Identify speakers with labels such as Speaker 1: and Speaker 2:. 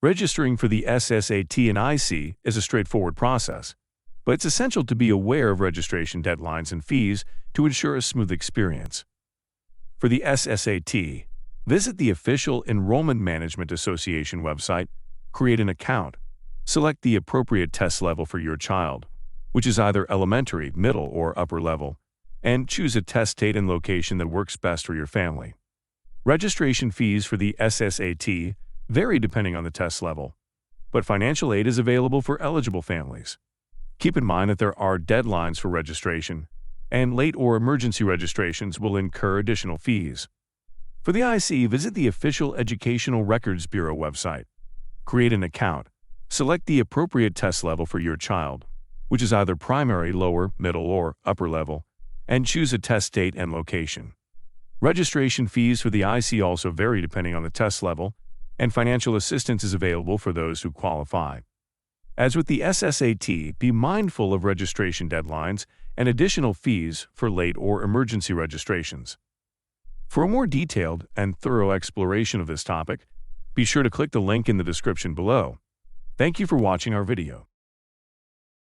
Speaker 1: Registering for the SSAT and ISEE is a straightforward process, but it's essential to be aware of registration deadlines and fees to ensure a smooth experience. For the SSAT, visit the official Enrollment Management Association website, create an account, select the appropriate test level for your child, which is either elementary, middle, or upper level, and choose a test date and location that works best for your family. Registration fees for the SSAT vary depending on the test level, but financial aid is available for eligible families. Keep in mind that there are deadlines for registration, and late or emergency registrations will incur additional fees. For the ISEE, visit the official Educational Records Bureau website, create an account, select the appropriate test level for your child, which is either primary, lower, middle, or upper level, and choose a test date and location. Registration fees for the ISEE also vary depending on the test level, and financial assistance is available for those who qualify. As with the SSAT, be mindful of registration deadlines and additional fees for late or emergency registrations. For a more detailed and thorough exploration of this topic, be sure to click the link in the description below. Thank you for watching our video.